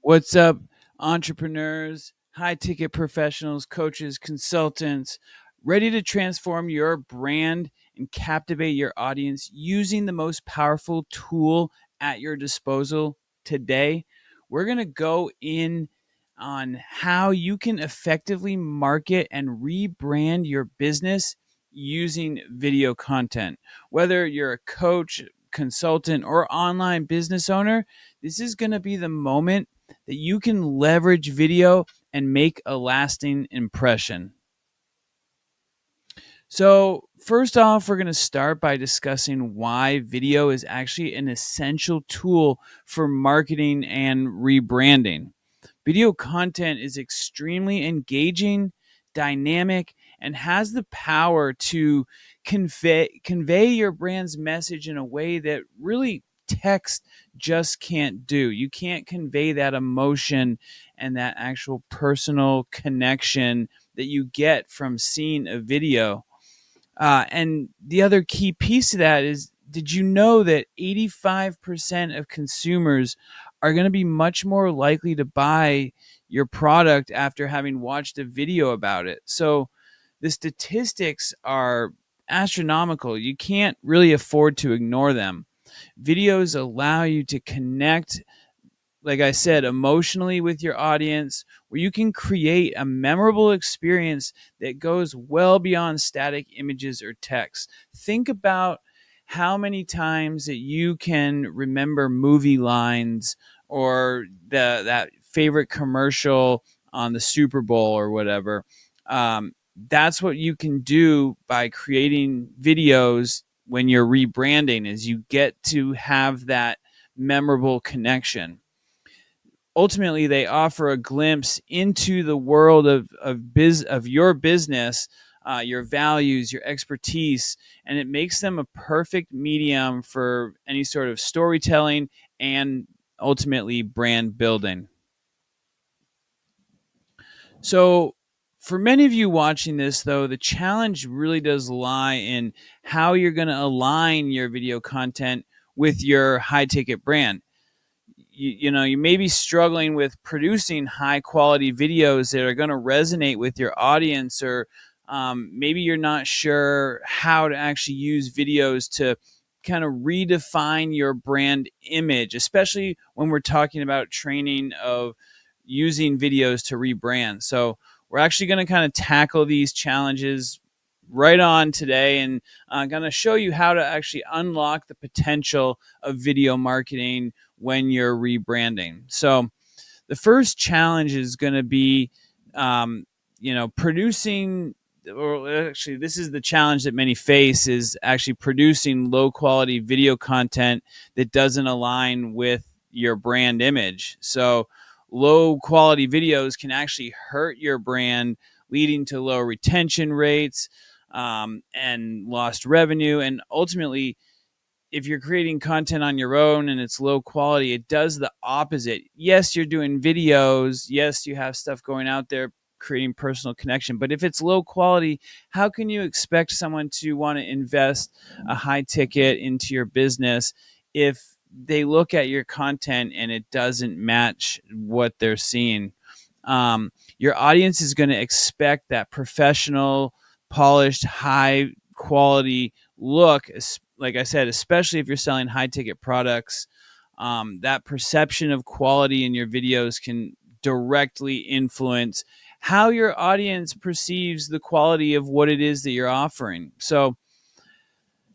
What's up, entrepreneurs, high ticket professionals, coaches, consultants, ready to transform your brand and captivate your audience using the most powerful tool at your disposal today? We're going to go in on how you can effectively market and rebrand your business using video content. Whether you're a coach, consultant, or online business owner, this is going to be the moment that you can leverage video and make a lasting impression. So, first off, we're going to start by discussing why video is actually an essential tool for marketing and rebranding. Video content is extremely engaging, dynamic, and has the power to convey your brand's message in a way that really text just can't do. You can't convey that emotion and that actual personal connection that you get from seeing a video. And the other key piece of that is, did you know that 85% of consumers are going to be much more likely to buy your product after having watched a video about it? So the statistics are astronomical. You can't really afford to ignore them. Videos allow you to connect, like I said, emotionally with your audience, where you can create a memorable experience that goes well beyond static images or text. Think about how many times that you can remember movie lines or that favorite commercial on the Super Bowl or whatever. That's what you can do by creating videos when you're rebranding, is you get to have that memorable connection. Ultimately, they offer a glimpse into the world of your business, your values, your expertise, and it makes them a perfect medium for any sort of storytelling and ultimately brand building. So, for many of you watching this, though, the challenge really does lie in how you're going to align your video content with your high ticket brand. You may be struggling with producing high quality videos that are going to resonate with your audience, or maybe you're not sure how to actually use videos to kind of redefine your brand image, especially when we're talking about training of using videos to rebrand. So we're actually going to kind of tackle these challenges right on today, and I'm going to show you how to actually unlock the potential of video marketing when you're rebranding. So the first challenge is going to be, producing, or actually, this is the challenge that many face, is actually producing low quality video content that doesn't align with your brand image. So low quality videos can actually hurt your brand, leading to low retention rates, and lost revenue. And ultimately, if you're creating content on your own and it's low quality, it does the opposite. Yes, you're doing videos. Yes, you have stuff going out there creating personal connection. But if it's low quality, how can you expect someone to want to invest a high ticket into your business if they look at your content and it doesn't match what they're seeing? Your audience is going to expect that professional, polished, high quality look. Like I said, especially if you're selling high ticket products, that perception of quality in your videos can directly influence how your audience perceives the quality of what it is that you're offering. So,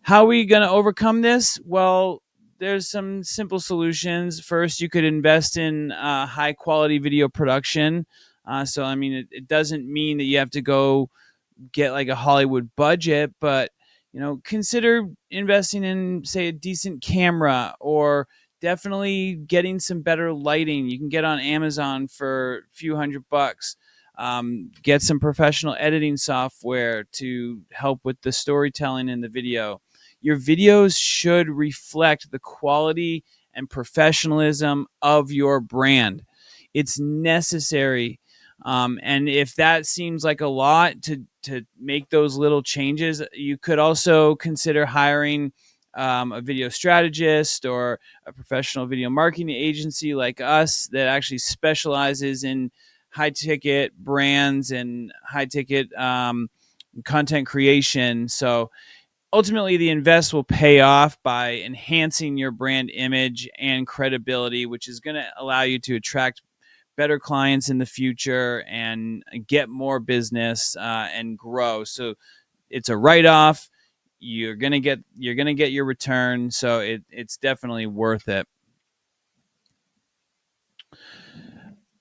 how are we going to overcome this? Well, there's some simple solutions. First, you could invest in high quality video production. So, I mean, it doesn't mean that you have to go get like a Hollywood budget, but consider investing in, say, a decent camera, or definitely getting some better lighting. You can get on Amazon for a few $100. Get some professional editing software to help with the storytelling in the video. Your videos should reflect the quality and professionalism of your brand. It's necessary. And if that seems like a lot to make those little changes, you could also consider hiring a video strategist or a professional video marketing agency like us that actually specializes in high ticket brands and high ticket content creation. So ultimately, the invest will pay off by enhancing your brand image and credibility, which is going to allow you to attract better clients in the future and get more business and grow. So it's a write-off. You're gonna get your return. So it's definitely worth it.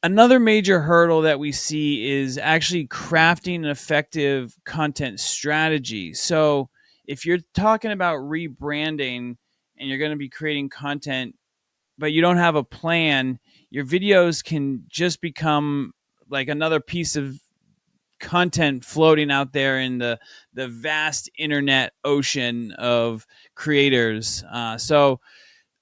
Another major hurdle that we see is actually crafting an effective content strategy. So, if you're talking about rebranding and you're going to be creating content, but you don't have a plan, your videos can just become like another piece of content floating out there in the vast internet ocean of creators. So,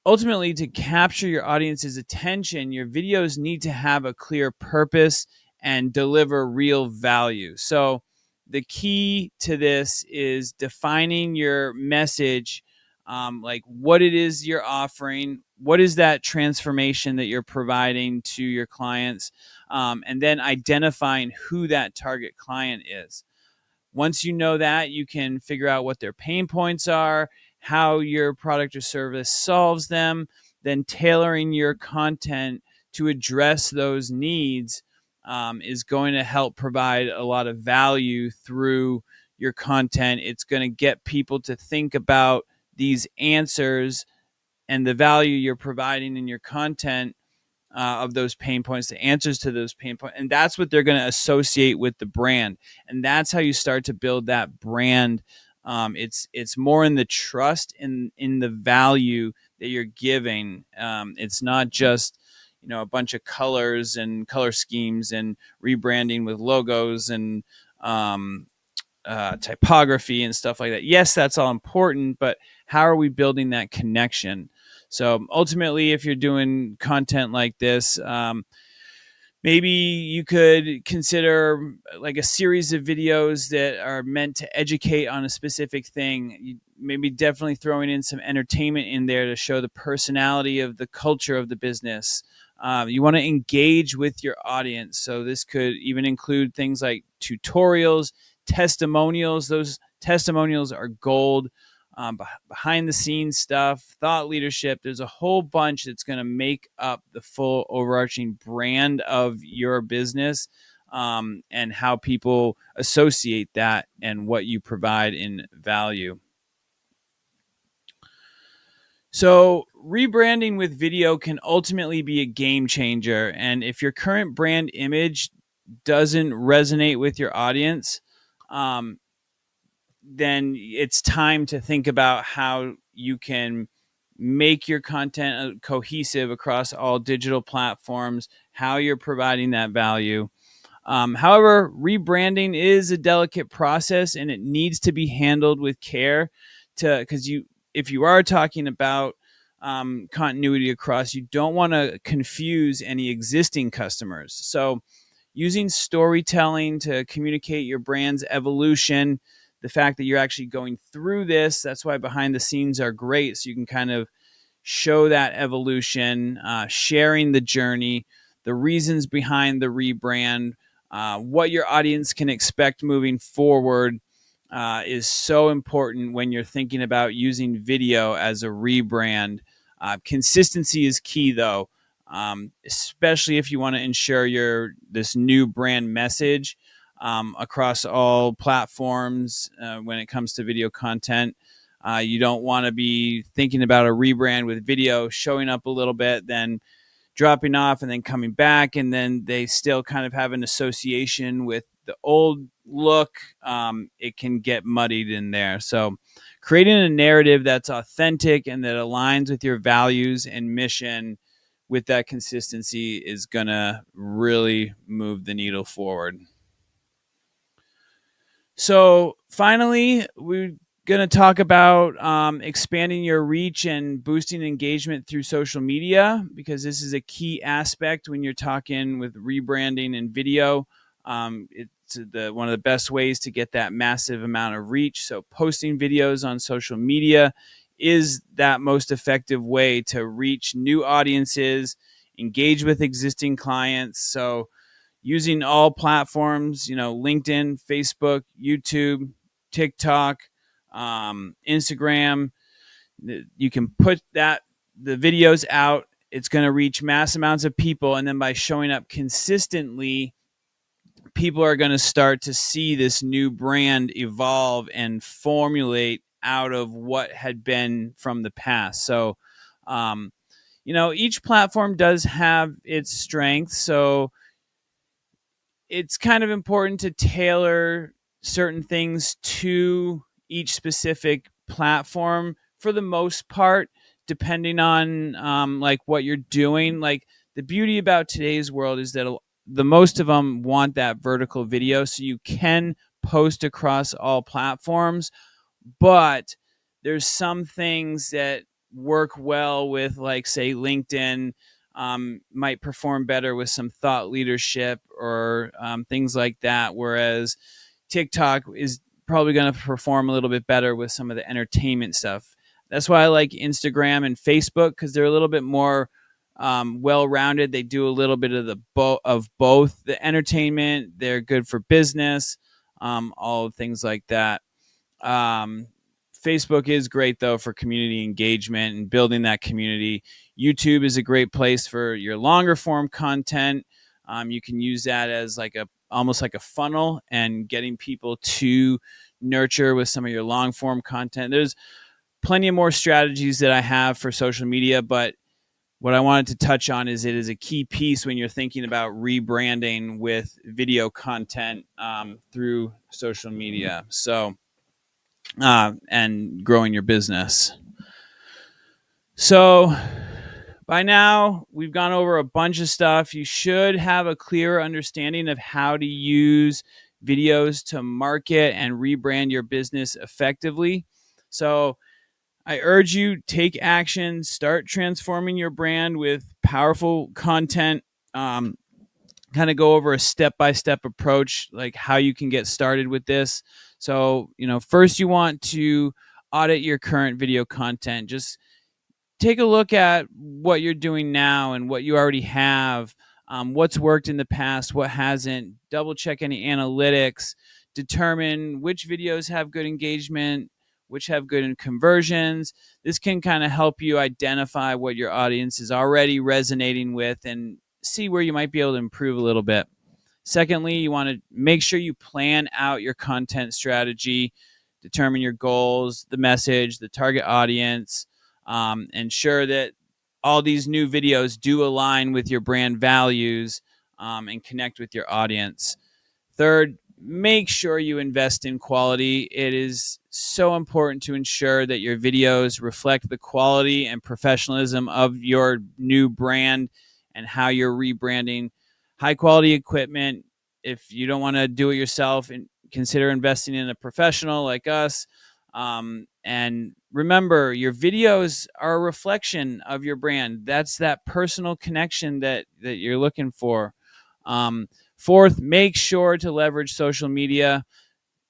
ultimately, to capture your audience's attention, your videos need to have a clear purpose and deliver real value. So the key to this is defining your message, like what it is you're offering, what is that transformation that you're providing to your clients, and then identifying who that target client is. Once you know that, you can figure out what their pain points are, how your product or service solves them, then tailoring your content to address those needs is going to help provide a lot of value through your content. It's going to get people to think about these answers and the value you're providing in your content of those pain points, the answers to those pain points, and that's what they're going to associate with the brand, and that's how you start to build that brand. It's more in the trust in the value that you're giving. It's not just a bunch of colors and color schemes and rebranding with logos and typography and stuff like that. Yes, that's all important, but how are we building that connection? So ultimately, if you're doing content like this, maybe you could consider like a series of videos that are meant to educate on a specific thing. Maybe definitely throwing in some entertainment in there to show the personality of the culture of the business. You want to engage with your audience. So this could even include things like tutorials, testimonials. Those testimonials are gold. Behind the scenes stuff, thought leadership. There's a whole bunch that's going to make up the full overarching brand of your business, and how people associate that and what you provide in value. So, rebranding with video can ultimately be a game changer. And if your current brand image doesn't resonate with your audience, um, then it's time to think about how you can make your content cohesive across all digital platforms, how you're providing that value. However, rebranding is a delicate process and it needs to be handled with care, because if you are talking about continuity across, you don't want to confuse any existing customers. So using storytelling to communicate your brand's evolution, the fact that you're actually going through this, that's why behind the scenes are great. So you can kind of show that evolution, sharing the journey, the reasons behind the rebrand, what your audience can expect moving forward, is so important when you're thinking about using video as a rebrand. Consistency is key, though, especially if you want to ensure this new brand message across all platforms when it comes to video content. You don't want to be thinking about a rebrand with video, showing up a little bit, then dropping off, and then coming back, and then they still kind of have an association with the old look. It can get muddied in there. So creating a narrative that's authentic and that aligns with your values and mission with that consistency is going to really move the needle forward. So finally, we're going to talk about expanding your reach and boosting engagement through social media, because this is a key aspect when you're talking with rebranding and video. It's one of the best ways to get that massive amount of reach. So posting videos on social media is that most effective way to reach new audiences, engage with existing clients. So using all platforms, LinkedIn, Facebook, YouTube, TikTok, Instagram, you can put the videos out. It's going to reach mass amounts of people. And then by showing up consistently, people are going to start to see this new brand evolve and formulate out of what had been from the past. So, each platform does have its strengths. So it's kind of important to tailor certain things to each specific platform for the most part, depending on like what you're doing. Like, the beauty about today's world is that the most of them want that vertical video, so you can post across all platforms, but there's some things that work well with, like, say, LinkedIn, might perform better with some thought leadership or things like that, whereas TikTok is probably going to perform a little bit better with some of the entertainment stuff. That's why I like Instagram and Facebook, because they're a little bit more well-rounded. They do a little bit of both the entertainment. They're good for business, all things like that. Um, Facebook is great though for community engagement and building that community. YouTube is a great place for your longer form content. You can use that as like almost like a funnel and getting people to nurture with some of your long form content. There's plenty of more strategies that I have for social media, but what I wanted to touch on is it is a key piece when you're thinking about rebranding with video content through social media. So, and growing your business. So by now, we've gone over a bunch of stuff. You should have a clear understanding of how to use videos to market and rebrand your business effectively. So I urge you, take action, start transforming your brand with powerful content. Kind of go over a step-by-step approach, like how you can get started with this. So, first you want to audit your current video content. Just take a look at what you're doing now and what you already have, what's worked in the past, what hasn't. Double check any analytics, determine which videos have good engagement, which have good conversions. This can kind of help you identify what your audience is already resonating with and see where you might be able to improve a little bit. Secondly, you want to make sure you plan out your content strategy, determine your goals, the message, the target audience, ensure that all these new videos do align with your brand values, and connect with your audience. Third, make sure you invest in quality. It is so important to ensure that your videos reflect the quality and professionalism of your new brand and how you're rebranding. High quality equipment. If you don't want to do it yourself, consider investing in a professional like us. And remember, your videos are a reflection of your brand. That's that personal connection that you're looking for. Fourth, make sure to leverage social media,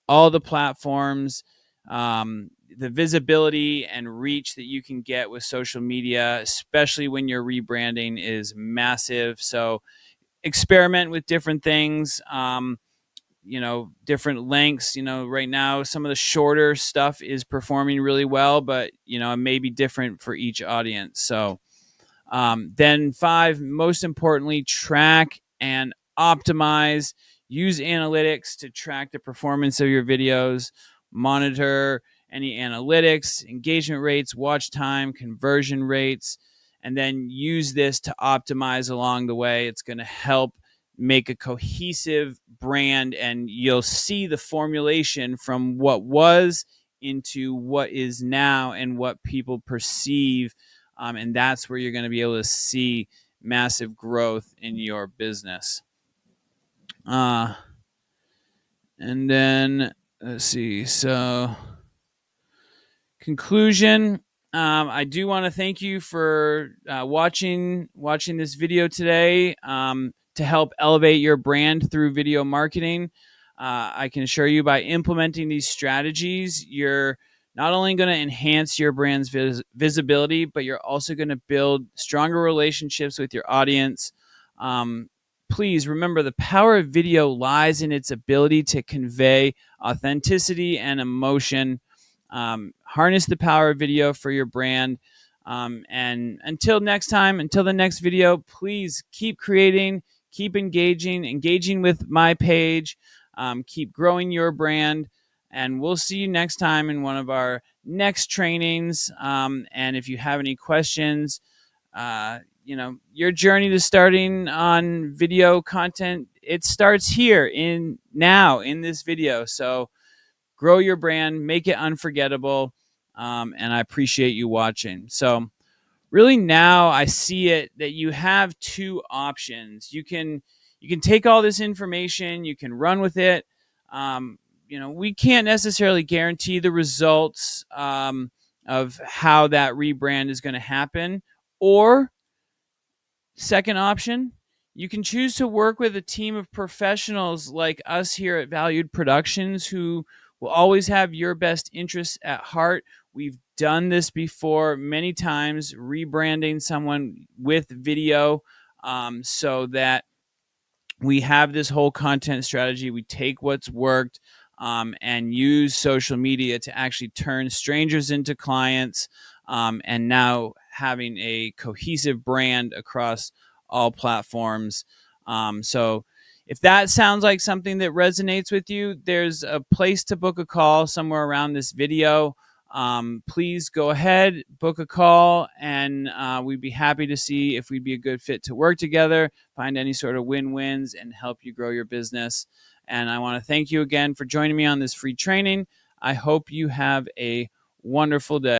all the platforms, the visibility and reach that you can get with social media, especially when you're rebranding, is massive. So experiment with different things, different lengths. Right now, some of the shorter stuff is performing really well, but, it may be different for each audience. So then 5, most importantly, track and optimize. Use analytics to track the performance of your videos. Monitor any analytics, engagement rates, watch time, conversion rates, and then use this to optimize along the way. It's going to help make a cohesive brand, and you'll see the formulation from what was into what is now and what people perceive. And that's where you're going to be able to see massive growth in your business. And then let's see. So, conclusion. I do want to thank you for watching this video today, to help elevate your brand through video marketing. I can assure you, by implementing these strategies, you're not only going to enhance your brand's visibility, but you're also going to build stronger relationships with your audience. Please remember, the power of video lies in its ability to convey authenticity and emotion. Harness the power of video for your brand. And until next time, until the next video, please keep creating, keep engaging with my page, keep growing your brand. And we'll see you next time in one of our next trainings. And if you have any questions, your journey to starting on video content, it starts here in this video. So grow your brand, make it unforgettable. And I appreciate you watching. So really, now I see it that you have two options. You can take all this information, you can run with it. We can't necessarily guarantee the results of how that rebrand is going to happen. Or second option, you can choose to work with a team of professionals like us here at Valued Productions, who will always have your best interests at heart. We've done this before many times, rebranding someone with video, so that we have this whole content strategy. We take what's worked and use social media to actually turn strangers into clients, and now having a cohesive brand across all platforms. So if that sounds like something that resonates with you, there's a place to book a call somewhere around this video. Please go ahead, book a call, and we'd be happy to see if we'd be a good fit to work together, find any sort of win-wins, and help you grow your business. And I want to thank you again for joining me on this free training. I hope you have a wonderful day.